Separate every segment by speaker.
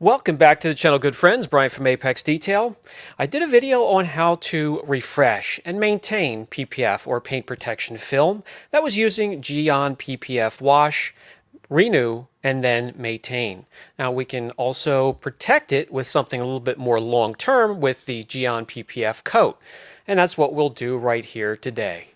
Speaker 1: Welcome back to the channel, good friends. Brian from Apex Detail. I did a video on how to refresh and maintain PPF or paint protection film. That was using Gyeon PPF wash, renew, and then maintain. Now we can also protect it with something a little bit more long-term with the Gyeon PPF coat. And that's what we'll do right here today.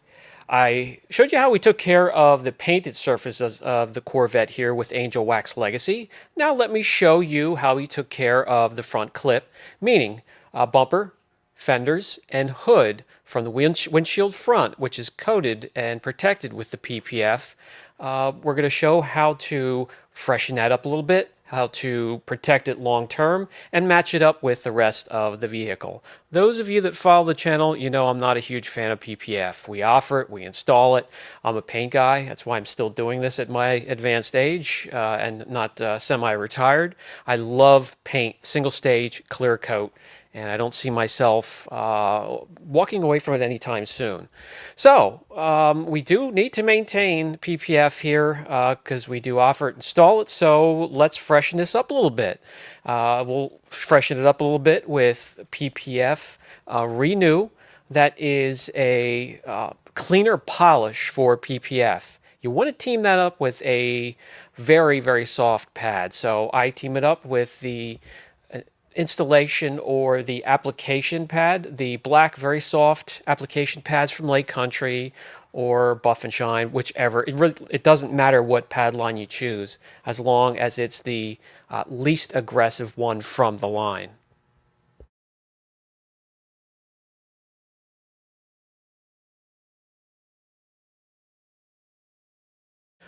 Speaker 1: I showed you how we took care of the painted surfaces of the Corvette here with Angel Wax Legacy. Now let me show you how we took care of the front clip, meaning bumper, fenders, and hood from the windshield front, which is coated and protected with the PPF. We're going to show how to freshen that up a little bit, how to protect it long term, and match it up with the rest of the vehicle. Those of you that follow the channel, you know I'm not a huge fan of PPF. We offer it, we install it. I'm a paint guy. That's why I'm still doing this at my advanced age and not semi-retired. I love paint, single stage, clear coat, and I don't see myself walking away from it anytime soon. So we do need to maintain PPF here because we do offer it, install it. So let's freshen this up a little bit. We'll freshen it up a little bit with PPF Renew. That is a cleaner polish for PPF. You want to team that up with a very, very soft pad. So I team it up with the installation or the application pad, the black, very soft application pads from Lake Country or Buff and Shine, whichever. It doesn't matter what pad line you choose, as long as it's the least aggressive one from the line.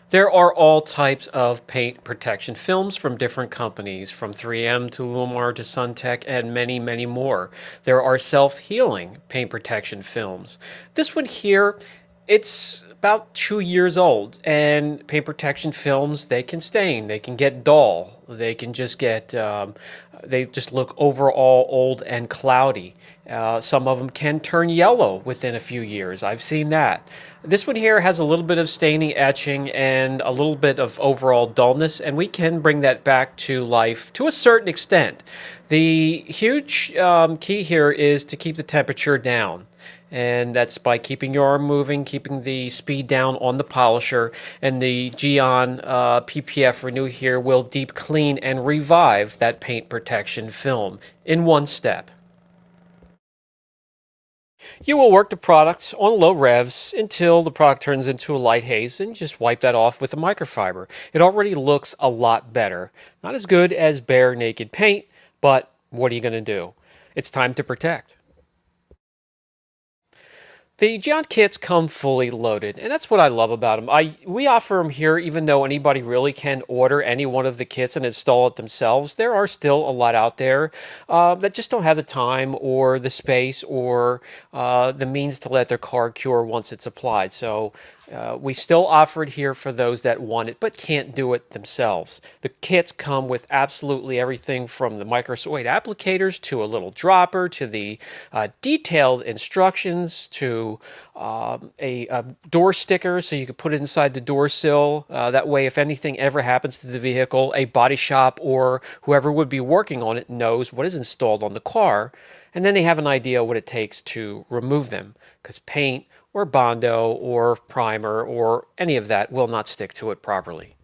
Speaker 1: There are all types of paint protection films from different companies, from 3M to Lumar to Suntech and many, many more. There are self-healing paint protection films. This one here, it's about 2 years old, and paint protection films, they can stain, they can get dull, they can just get, they just look overall old and cloudy. Some of them can turn yellow within a few years. I've seen that. This one here has a little bit of staining, etching, and a little bit of overall dullness, and we can bring that back to life to a certain extent. The huge key here is to keep the temperature down. And that's by keeping your arm moving, keeping the speed down on the polisher, and the Gyeon PPF Renew here will deep clean and revive that paint protection film in one step. You will work the product on low revs until the product turns into a light haze, and just wipe that off with a microfiber. It already looks a lot better. Not as good as bare naked paint, but what are you going to do? It's time to protect. The Gyeon kits come fully loaded, and that's what I love about them. We offer them here even though anybody really can order any one of the kits and install it themselves. There are still a lot out there that just don't have the time or the space or the means to let their car cure once it's applied. So we still offer it here for those that want it but can't do it themselves. The kits come with absolutely everything from the micro suede applicators to a little dropper to the detailed instructions to a door sticker so you can put it inside the door sill. That way, if anything ever happens to the vehicle, a body shop or whoever would be working on it knows what is installed on the car, and then they have an idea what it takes to remove them, because paint or Bondo or primer or any of that will not stick to it properly.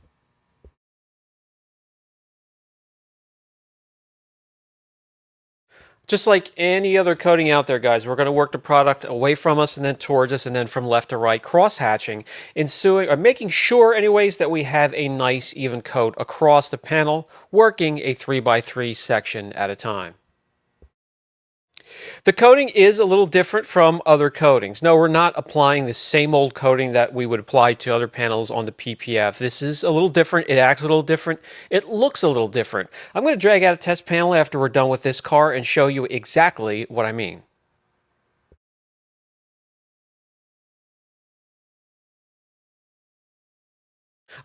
Speaker 1: Just like any other coating out there, guys, we're going to work the product away from us and then towards us and then from left to right, cross-hatching, ensuing, or making sure anyways that we have a nice even coat across the panel, working a 3x3 section at a time. The coating is a little different from other coatings. No, we're not applying the same old coating that we would apply to other panels on the PPF. This is a little different. It acts a little different. It looks a little different. I'm going to drag out a test panel after we're done with this car and show you exactly what I mean.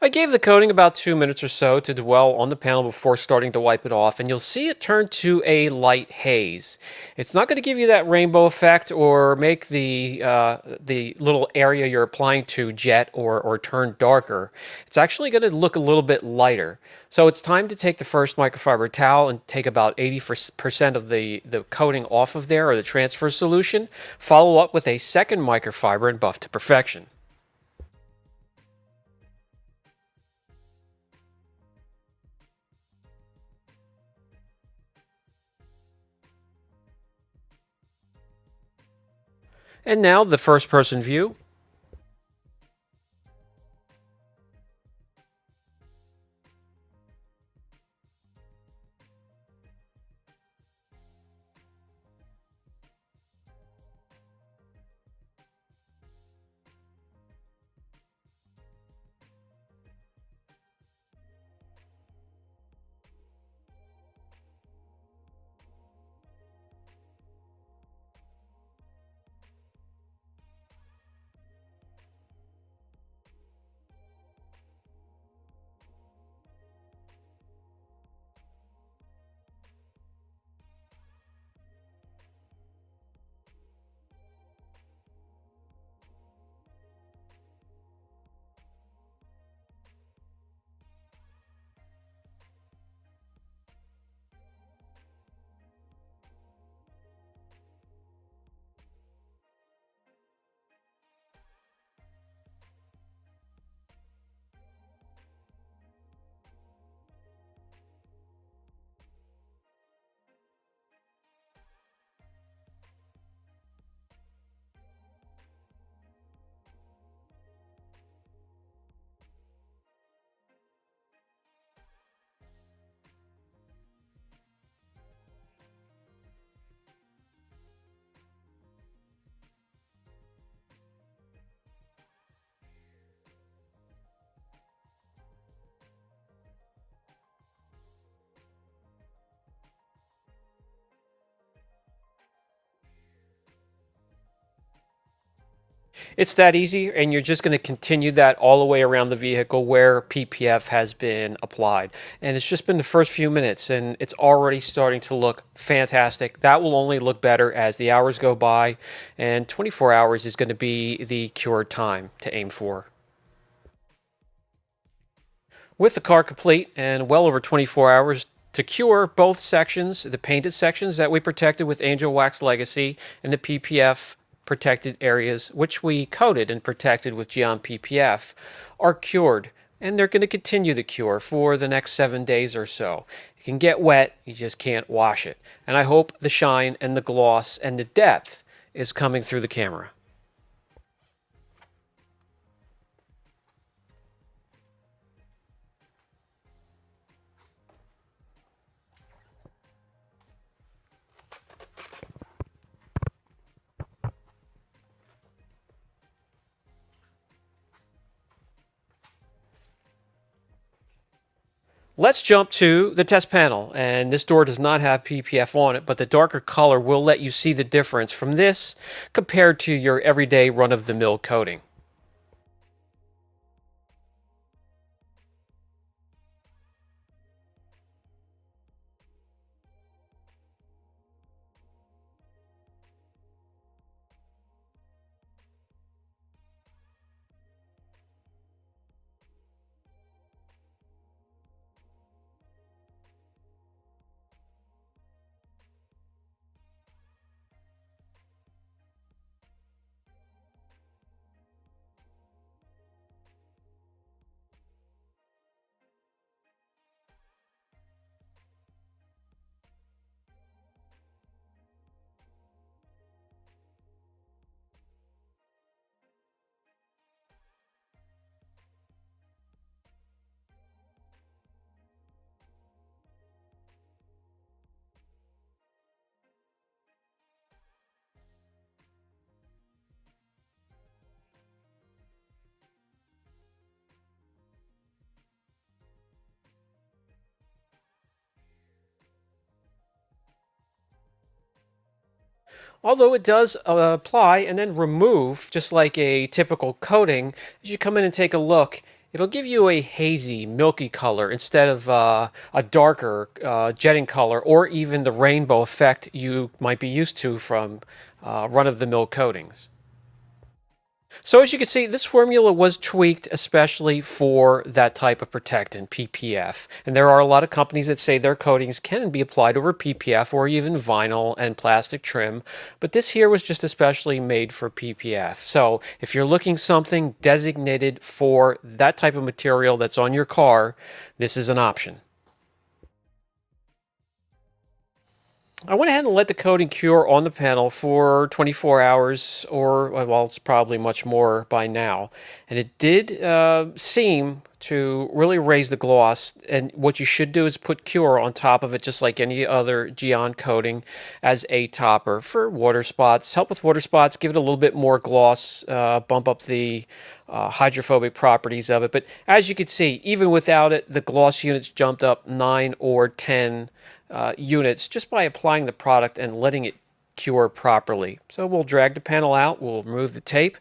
Speaker 1: I gave the coating about 2 minutes or so to dwell on the panel before starting to wipe it off, and you'll see it turn to a light haze. It's not going to give you that rainbow effect or make the little area you're applying to jet or turn darker. It's actually going to look a little bit lighter. So it's time to take the first microfiber towel and take about 80% of the coating off of there, or the transfer solution. Follow up with a second microfiber and buff to perfection. And now the first person view. It's that easy, and you're just going to continue that all the way around the vehicle where PPF has been applied. And it's just been the first few minutes, and it's already starting to look fantastic. That will only look better as the hours go by, and 24 hours is going to be the cure time to aim for. With the car complete and well over 24 hours to cure both sections, the painted sections that we protected with Angel Wax Legacy and the PPF protected areas, which we coated and protected with Gyeon PPF, are cured. And they're going to continue the cure for the next 7 days or so. It can get wet, you just can't wash it. And I hope the shine and the gloss and the depth is coming through the camera. Let's jump to the test panel, and this door does not have PPF on it, but the darker color will let you see the difference from this compared to your everyday run-of-the-mill coating. Although it does apply and then remove, just like a typical coating, as you come in and take a look, It'll give you a hazy, milky color instead of a darker jetting color or even the rainbow effect you might be used to from run-of-the-mill coatings. So as you can see, this formula was tweaked especially for that type of protectant, PPF. And there are a lot of companies that say their coatings can be applied over PPF or even vinyl and plastic trim, but this here was just especially made for PPF. So if you're looking something designated for that type of material that's on your car, this is an option. I went ahead and let the coating cure on the panel for 24 hours, or, well, it's probably much more by now. And it did seem to really raise the gloss. And what you should do is put cure on top of it, just like any other Gyeon coating, as a topper for water spots. Help with water spots, give it a little bit more gloss, bump up the hydrophobic properties of it. But as you can see, even without it, the gloss units jumped up 9 or 10 units just by applying the product and letting it cure properly. So we'll drag the panel out, we'll remove the tape.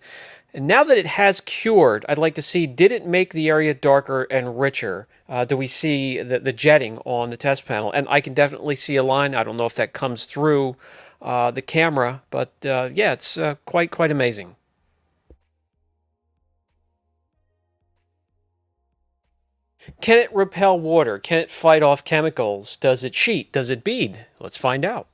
Speaker 1: And now that it has cured, I'd like to see, did it make the area darker and richer? Do we see the jetting on the test panel? And I can definitely see a line. I don't know if that comes through the camera, but yeah, it's quite amazing. Can it repel water? Can it fight off chemicals? Does it sheet? Does it bead? Let's find out.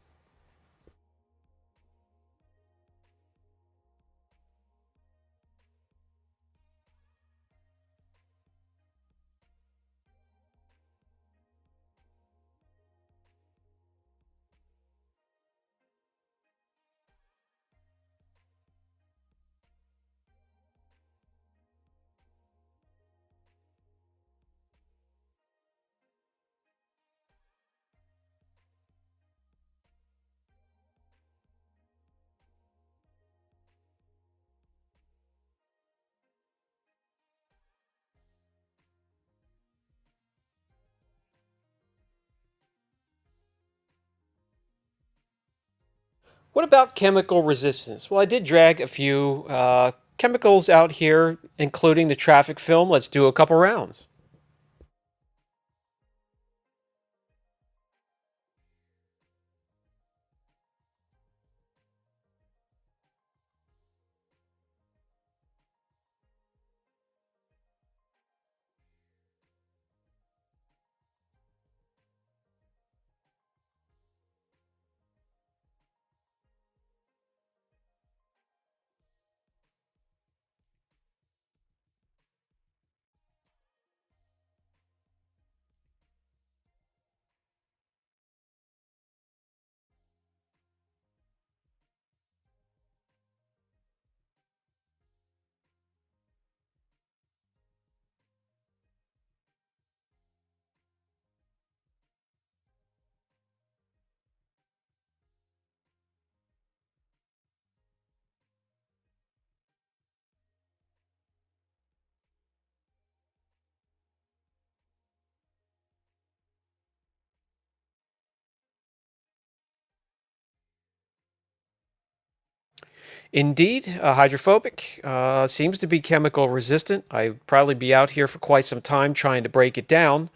Speaker 1: What about chemical resistance? Well, I did drag a few chemicals out here, including the traffic film. Let's do a couple rounds. Indeed, hydrophobic seems to be chemical resistant. I'd probably be out here for quite some time trying to break it down.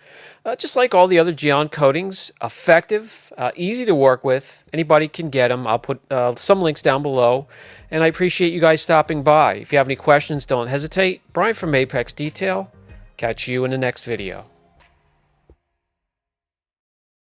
Speaker 1: Just like all the other Gyeon coatings, effective, easy to work with. Anybody can get them. I'll put some links down below. And I appreciate you guys stopping by. If you have any questions, don't hesitate. Brian from Apex Detail. Catch you in the next video.